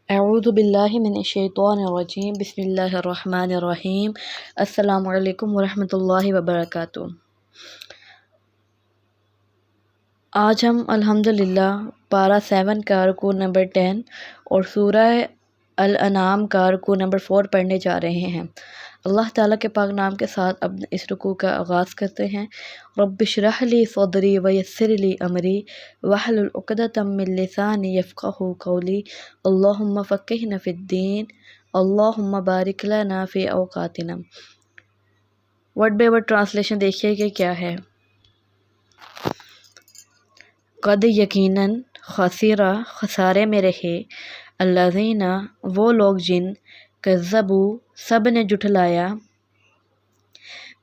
अऊज़ु बिल्लाहि मिनश्शैतानिर्रजीम बिस्मिल्लाहिर्रहमानिर्रहीम अस्सलामु अलैकुम वरहमतुल्लाहि वबरकातुहू। आज हम अल्हम्दुलिल्लाह पारा 7 का रुकू नंबर 10 और सूरह अल-अनाम का रुकू नंबर 4 पढ़ने जा रहे हैं। अल्लाह ताला के पाक नाम के साथ अब इस रुकू का आगाज़ करते हैं। रब्बिश्रह ली सदरी वयस्सिर ली अमरी वहलुल उक़दतम मिन लिसानी यफ़क़हू क़ौली अल्लाहुम्मा फ़क़्क़िहना फ़िद्दीन अल्लाहुम्मा बारिक लना फ़ी औक़ातिना। वर्ड बाय वर्ड ट्रांसलेशन देखिए कि क्या है। क़द यकीनन खसीरा खसारे में रहे अल्लज़ीना वो लोग जिन कज़्ज़बू सब ने जुठलाया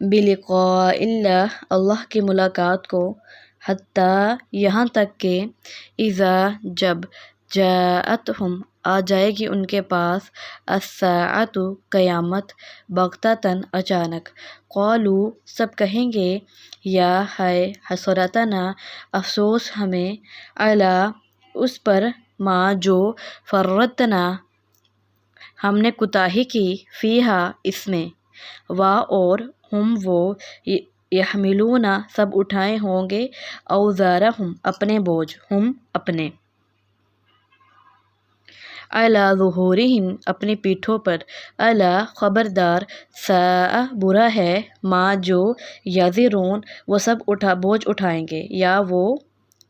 बिलिक़ाइल्लाह अल्लाह की मुलाकात को हत्ता यहाँ तक के इज़ा जब जाअतहुम आ जाएगी उनके पास अस्साअतु क़यामत बग़्ततन अचानक क़ालू सब कहेंगे या है हसरतना अफ़सोस हमें अला उस पर माँ जो फ़र्रतना हमने कुताही की फ़ीहा इसमें वा और हम वो यहमिलूना सब उठाए होंगे औज़ारहुम अपने बोझ हम अपने अला ज़ुहूरिहिम अपनी पीठों पर अला खबरदार साअ बुरा है माँ जो यज़िरून वो सब बोझ उठाएंगे या वो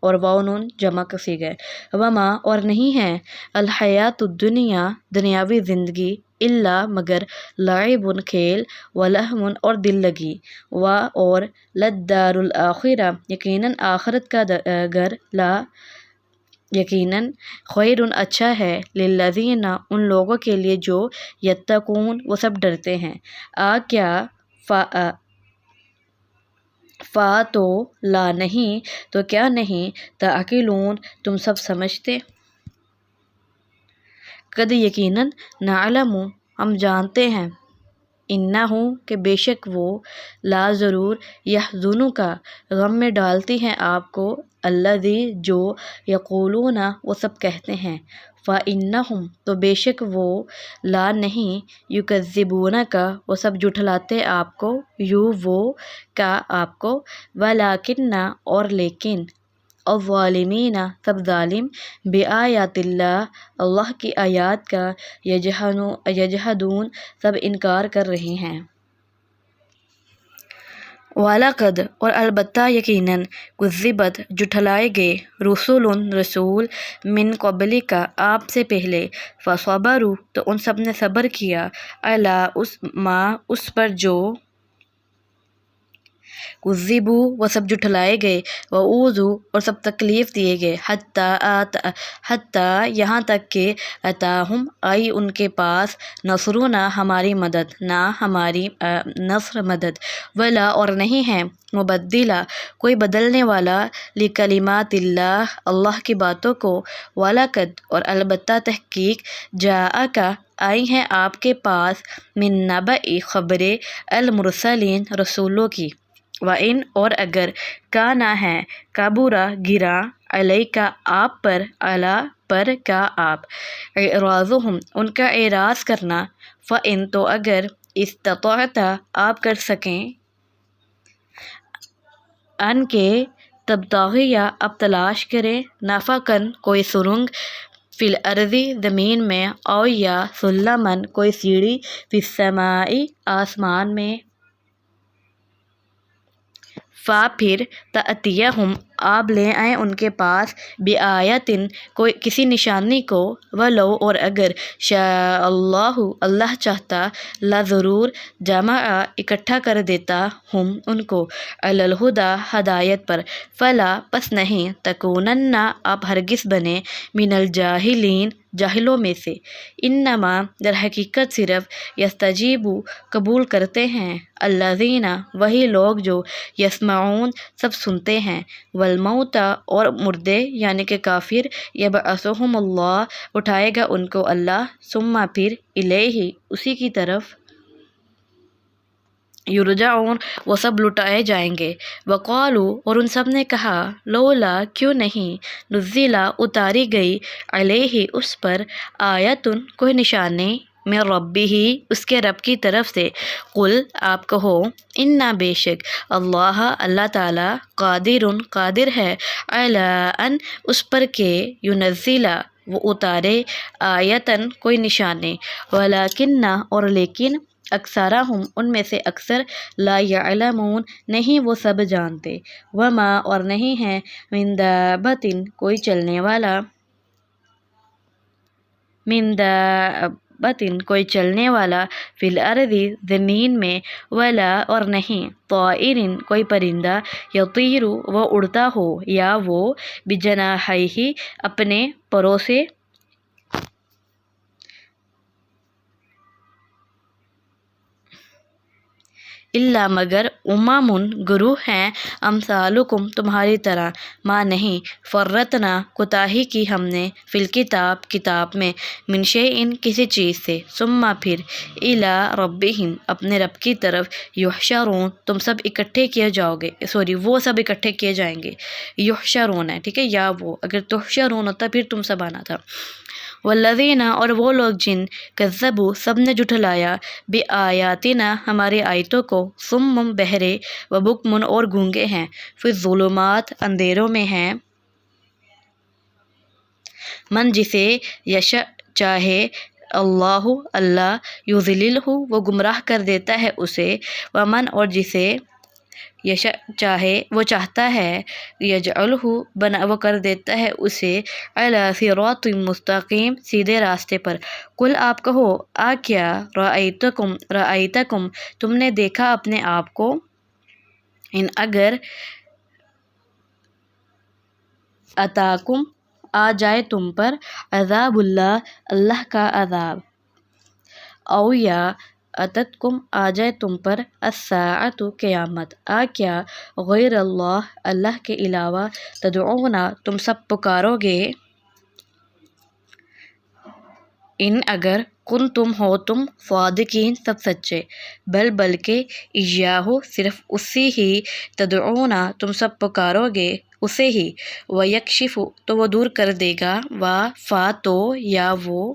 और वाउनून जमा कसी गए वमा और नहीं है अलहयातुद्दुनिया दुनियावी ज़िंदगी इल्ला मगर लाइबुन खेल वलहमुन और दिल लगी वा और लद्दारुल आखिरा यकीनन आखिरत का घर ला यकीनन खैरुन अच्छा है लिल्लज़ीना उन लोगों के लिए जो यत्तकून वो सब डरते हैं। क्या फ़ा तो ला नहीं तो क्या नहीं ताक़िलून तुम सब समझते। कद यकीनन नाअलमु हम जानते हैं इन्नहु के बेशक वो ला ज़रूर यहज़ुनु का गम में डालती हैं आपको अल्लज़ी जो यक़ूलूना वो सब कहते हैं फ़ा इन्नहुम तो बेशक वो ला नहीं युकज़्ज़िबूना का वो सब जुठलाते आपको यू वो का आपको वलाकिन्ना और लेकिन अज़्ज़ालिमीना सब ज़ालिम बिआयातिल्लाह अल्लाह की आयात का यजहदून सब इनकार कर रहे हैं। वालाक़द और अलबत्ता यकीनन कुज़्ज़िबत जुठलाए गए रुसुलुन रसूल मिन क़ब्लिका आपसे पहले फ़सबरू तो उन सब ने सब्र किया अला उस पर जो कुज़्ज़िबू वो सब जुठलाए गए वऊज़ू और सब तकलीफ़ दिए गए हत्ता यहाँ तक के अताहुम आई उनके पास नसरुना हमारी मदद ना हमारी नस्र मदद वला और नहीं है मुबद्दिला कोई बदलने वाला लिकलिमातिल्लाह अल्लाह की बातों को वलाक़द और अलबत्ता तहक़ीक़ जाअका आई हैं आपके पास मिन नबई ख़बरे अल मुरसलीन रसूलों की व इन और अगर का ना है काबूरा गिरा अलैका आप पर अला पर का आप एराज़ुहुम उनका एराज़ करना फ़ इन तो अगर इस्ततअता आप कर सकें अन के तबतागिया अब तलाश करें नफ़कन कोई सुरंग फ़िल अर्ज़ी ज़मीन में और या सुल्लमन कोई सीढ़ी फ़िस्समाई आसमान में फ़ा फिर तअतियहुम आप ले आए उनके पास बिआयतिन कोई किसी निशानी को वलो और अगर शाअल्लाहु अल्लाह चाहता ला ज़रूर जमा इकट्ठा कर देता हम उनको अलल हुदा हदायत पर फ़ला पस नहीं तकूनन्ना आप हरगिज़ बने मिनल जाहिलीन जाहिलों में से इन्नमा दर हकीकत सिर्फ यस्तजीबु कबूल करते हैं अल्लज़ीना वही लोग जो यस्माऊन सब सुनते हैं वलमौता और मुर्दे यानी कि काफिर यबअसुहुमुल्लाह उठाएगा उनको अल्लाह सुम्मा फिर इलैहि उसी की तरफ युरजाऊन वो सब लुटाए जाएंगे। वक़ालू और उन सब ने कहा लौला क्यों नहीं नुज़्ज़िला उतारी गई अलैहि उस पर आयतुन कोई निशानी में रब्बी ही उसके रब की तरफ से। कुल आप कहो इन्ना बेशक अल्लाह ताला कादिरुन कादिर है अला अन उस पर के युनज़्ज़िला वो उतारे आयतन कोई निशानी वलाकिन्ना और लेकिन अक्सरहुम उनमें से अक्सर ला यअलमून नहीं वो सब जानते। वमा और नहीं है मिन दाबतिन कोई चलने वाला मिन दाबतिन कोई चलने वाला फिल अर्दी ज़मीन में वला और नहीं ताइरिन कोई परिंदा यतीरु वो उड़ता हो या वो बिजनाहिही अपने परों से इल्ला मगर उमामुन गुरु हैं अमसालुकुम तुम्हारी तरह माँ नहीं फ़र्रतना कोताही की हमने फ़िल किताब में मिनशे इन किसी चीज़ से सुम्मा फिर इला रब्बिहिम अपने रब की तरफ युहशरून तुम सब इकट्ठे किए जाओगे सॉरी वो सब इकट्ठे किए जाएंगे युहशरून है ठीक है या वो अगर तुहशरून होता फिर तुम सब आना था। वल्लज़ीना और वो लोग जिन कज़्ज़बू सब ने जुठलाया बे आयातिना हमारी आयतों को सुम्मुम बहरे व बुकमुन और गूंगे हैं फिर ज़ुलुमात अंधेरों में हैं मन जिसे यश चाहे अल्लाह युज़िलिलहु वो गुमराह कर देता है उसे व मन और जिसे यश चाहे वो चाहता है यजअलहु बना वो कर देता है उसे अला सिरातिम मुस्तकीम सीधे रास्ते पर। कुल आप कहो आ क्या रअयतकुम तुमने देखा अपने आप को इन अगर अताकुम आ जाए तुम पर अज़ाबुल्लाह अल्लाह का अज़ाब औ या अततकुम आ जाए तुम पर अस्साअतु क़यामत आ क्या गैर अल्लाह के अलावा तदऊना तुम सब पुकारोगे इन अगर कुन तुम हो तुम सादिकीन सब सच्चे बल्कि इयाहु सिर्फ उसी ही तदऊना तुम सब पुकारोगे उसे ही वयक्शिफु तो वो दूर कर देगा व फ़ा तो या वो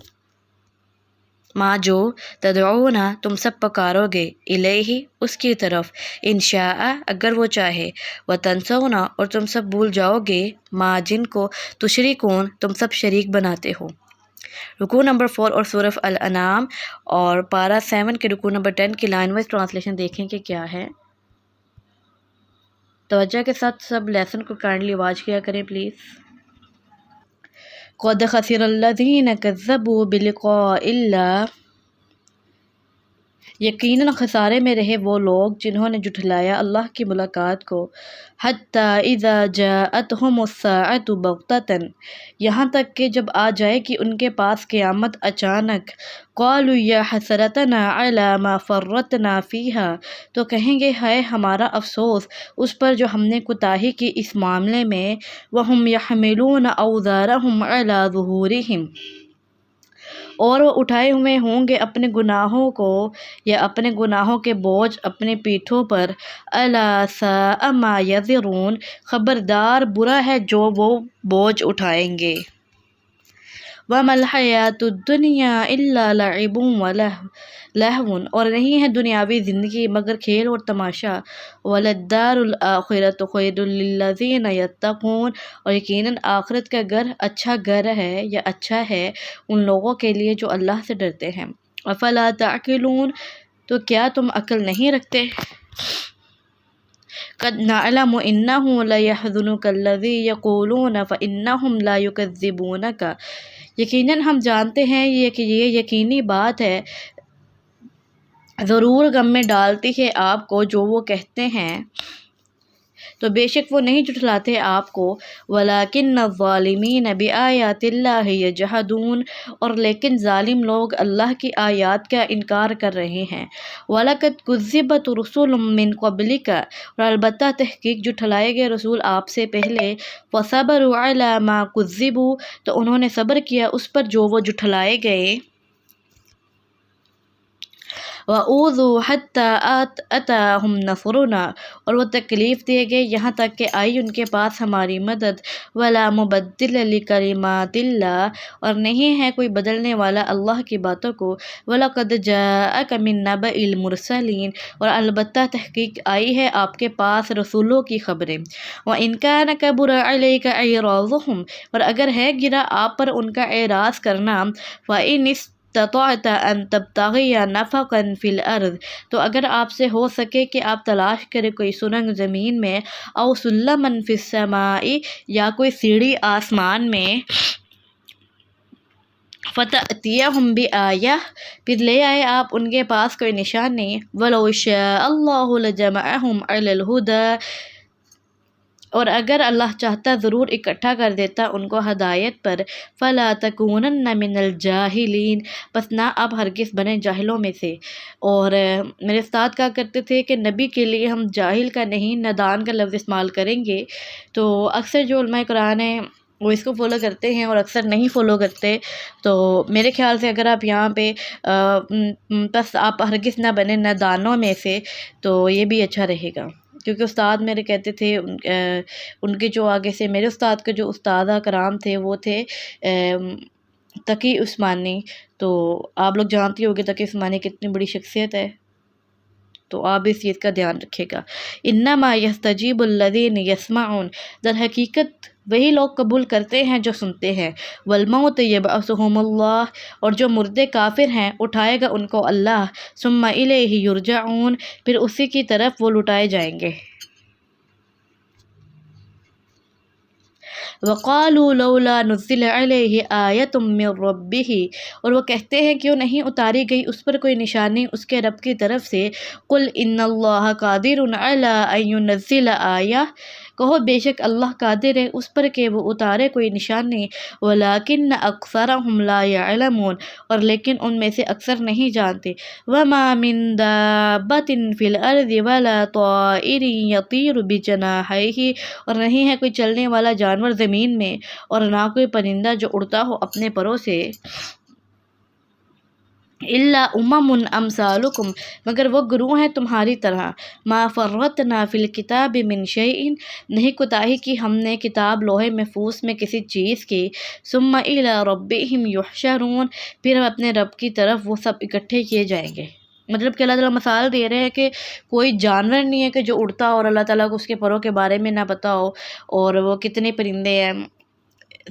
माँ जो तदऊना तुम सब पुकारोगे इलैहि उसकी तरफ इंशाअ अगर वो चाहे व तंसौना और तुम सब भूल जाओगे माँ जिनको तुशरिकून तुम सब शरीक बनाते हो। रुकू नंबर 4 और सूरह अल-अनाम और पारा 7 के रुकू नंबर 10 की लाइन वाइज ट्रांसलेशन देखें कि क्या है। तवज्जो के साथ सब लेसन को काइंडली वाच किया करें प्लीज़। क़द खसिरल्लज़ीन कज़्ज़बू बिलिक़ाइल्लाह यकीनन खसारे में रहे वो लोग जिन्होंने जुठलाया अल्लाह की मुलाकात को। हत्ता इज़ा जाअतहुमुस्साअतु बग़्ततन यहाँ तक कि जब आ जाए कि उनके पास क़यामत अचानक। क़ालू या हसरतना अला मा फ़र्रतना फ़ीहा तो कहेंगे हाय हमारा अफसोस उस पर जो हमने कोताही की इस मामले में। वहुम यहमिलून औज़ारहुम अला ज़ुहूरिहिम और वो उठाए हुए होंगे अपने गुनाहों को या अपने गुनाहों के बोझ अपने पीठों पर। अला साअ मा यज़िरून ख़बरदार बुरा है जो वो बोझ उठाएंगे। वमल हयातुद दुनिया इल्ला लइबुन व लहवुन और नहीं है दुनियावी ज़िंदगी मगर खेल और तमाशा। वलद्दारुल आखिरतु खैरुल लिल्लज़ीना यत्तक़ून और यकीनन आखिरत का घर अच्छा घर है या अच्छा है उन लोगों के लिए जो अल्लाह से डरते हैं। अफ़ला ताक़िलून तो क्या तुम अक्ल नहीं रखते। क़द नअलमु इन्नहु लयहज़ुनुकल्लज़ी यक़ूलून फ़इन्नहुम ला युकज़्ज़िबूनका यकीनन हम जानते हैं कि ये यकीनी बात है ज़रूर गम में डालती है आपको जो वो कहते हैं तो बेशक वो नहीं जुटलाते आपको। वलाकिन्न ज़ालिमीन बिआयातिल्लाहि यजहदून और लेकिन ज़ालिम लोग अल्लाह की आयत का इनकार कर रहे हैं। वलक़द कुज़्ज़िबत रुसुलुम मिन क़ब्लिका और अलबत्ता तहक़ीक़ जुटलाए गए रसूल आपसे पहले। फ़सबरू अला मा कुज़्ज़िबू तो उन्होंने सब्र किया उस पर जो वो जुटलाए गए। وَأُوذُوا حَتَّى أَتَاهُمْ نَصْرُنَا، اور وہ تکلیف دیے گئے یہاں تک کہ آئی ان کے پاس ہماری مدد۔ وَلَا مُبَدِّلَ لِكَلِمَاتِ اللَّهِ، اور نہیں ہے کوئی بدلنے والا اللہ کی باتوں کو۔ وَلَقَدْ جَاءَكَ مِن نَّبَإِ الْمُرْسَلِينَ، اور البتہ تحقیق آئی ہے آپ کے پاس رسولوں کی خبریں۔ وَإِن كَانَ كَبُرَ عَلَيْكَ إِعْرَاضُهُمْ، اور اگر ہے گرا آپ پر ان کا اعراض کرنا، فَإِنِ اسْتَطَعْتَ أَن تَبْتَغِيَ نَفَقًا فِي الْأَرْضِ، تو اگر آپ سے ہو سکے کہ آپ تلاش کرے کوئی سرنگ زمین میں، أَوْ سُلَّمًا فِي السَّمَاءِ، یا کوئی سیڑھی آسمان میں، فَتَأْتِيَهُمْ بِآيَةٍ، پھر لے آئے آپ ان کے پاس کوئی نشانی۔ وَلَوْ شَاءَ اللَّهُ لَجَمَعَهُمْ عَلَى الْهُدَى، اور اگر اللہ چاہتا ضرور اکٹھا کر دیتا ان کو ہدایت پر۔ فَلَا تَكُونَنَّ مِنَ الْجَاهِلِينَ، پس نہ آپ ہرگز بنے جاہلوں میں سے۔ اور میرے استاد کہا کرتے تھے کہ نبی کے لیے ہم جاہل کا نہیں نادان کا لفظ استعمال کریں گے، تو اکثر جو علماء قرآن ہیں وہ اس کو فالو کرتے ہیں اور اکثر نہیں فالو کرتے، تو میرے خیال سے اگر آپ یہاں پہ بس آپ ہرگز نہ بنے نادانوں میں سے، تو یہ بھی اچھا رہے گا، کیونکہ استاد میرے کہتے تھے ان کے جو آگے سے میرے استاد کے جو استادہ کرام تھے وہ تھے تقی عثمانی، تو آپ لوگ جانتی ہوگے تقی عثمانی کتنی بڑی شخصیت ہے، تو آپ اس چیز کا دھیان رکھے گا۔ انما یستجیب الذین یسمعون، در حقیقت وہی لوگ قبول کرتے ہیں جو سنتے ہیں۔ والموت یبعثہم اللہ، اور جو مردے کافر ہیں اٹھائے گا ان کو اللہ۔ ثم الیہ یرجعون، پھر اسی کی طرف وہ لٹائے جائیں گے۔ وَقَالُوا لَوْلَا نُزِّلَ عَلَيْهِ آیَةٌ مِّن رَّبِّهِ، اور وہ کہتے ہیں کیوں نہیں اتاری گئی اس پر کوئی نشانی اس کے رب کی طرف سے۔ قُلْ إِنَّ اللَّهَ قَادِرٌ عَلَىٰ أَن يُنَزِّلَ آیَةً، کہو بے شک اللہ قادر ہے اس پر کہ وہ اتارے کوئی نشانی۔ وَلَٰكِنَّ أَكْثَرَهُمْ لَا يَعْلَمُونَ، اور لیکن ان میں سے اکثر نہیں جانتے۔ وَمَا مِن دَابَّةٍ فِي الْأَرْضِ وَلَا طَائِرٍ يَطِيرُ بِجَنَاحَيْهِ، اور نہیں ہے کوئی چلنے والا جانور زمین میں اور نہ کوئی پرندہ جو اڑتا ہو اپنے پروں سے۔ الا امم امثالکم، مگر وہ گروہ ہیں تمہاری طرح۔ ما فرطنا فی الکتاب من شیء، نہیں کوتاہی کی ہم نے کتاب لوح محفوظ میں کسی چیز کی۔ ثم الی ربہم یحشرون، پھر اپنے رب کی طرف وہ سب اکٹھے کیے جائیں گے۔ مطلب کہ اللہ تعالیٰ مثال دے رہے ہیں کہ کوئی جانور نہیں ہے کہ جو اڑتا ہو اور اللہ تعالیٰ کو اس کے پروں کے بارے میں نہ پتہ ہو، اور وہ کتنے پرندے ہیں،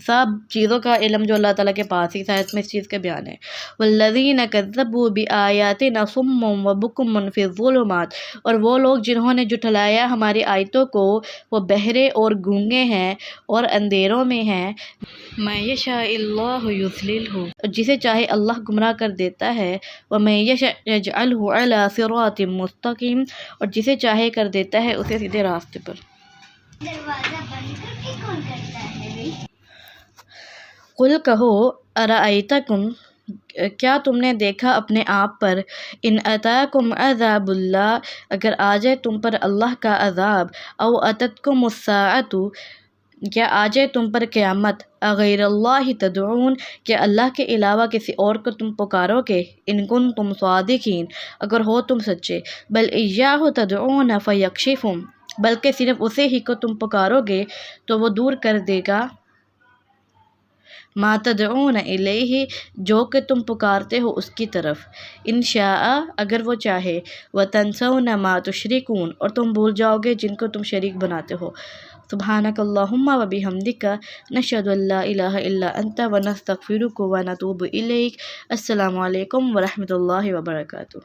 سب چیزوں کا علم جو اللہ تعالیٰ کے پاس ہی تھا، اس میں اس چیز کا بیان ہے۔ والذین کذبوا بآیاتنا صم وبکم فی الظلمات، اور وہ لوگ جنہوں نے جھٹلایا ہماری آیتوں کو وہ بہرے اور گونگے ہیں اور اندھیروں میں ہیں۔ من یشاء اللہ یضللہ، جسے چاہے اللہ گمراہ کر دیتا ہے۔ ومن یشاء یجعلہ علی صراط مستقیم، اور جسے چاہے کر دیتا ہے اسے سیدھے راستے پر۔ دروازہ بند کر کے کون کرتا ہے؟ قل کہو ارأیتکم، کیا تم نے دیکھا اپنے آپ پر، ان اتاکم عذاب اللہ، اگر آ جائے تم پر اللہ کا عذاب، او اتتکم الساعۃ، کیا آ جائے تم پر قیامت، اغیر اللہ تدعون، کیا اللہ کے علاوہ کسی اور کو تم پکارو گے، ان کنتم صادقین، اگر ہو تم سچے، بل ایاہ تدعون فیکشف، بلکہ صرف اسے ہی کو تم پکارو گے تو وہ دور کر دے گا، ما تدعون الیہ، جو کہ تم پکارتے ہو اس کی طرف، ان شاء، اگر وہ چاہے، وتنسون ما تشرکون، اور تم بھول جاؤ گے جن کو تم شریک بناتے ہو۔ سبحانک اللہم وبحمدک، نشہد ان لا الہ الا انت ونستغفرک ونتوب الیک۔ السلام علیکم ورحمۃ اللہ وبرکاتہ۔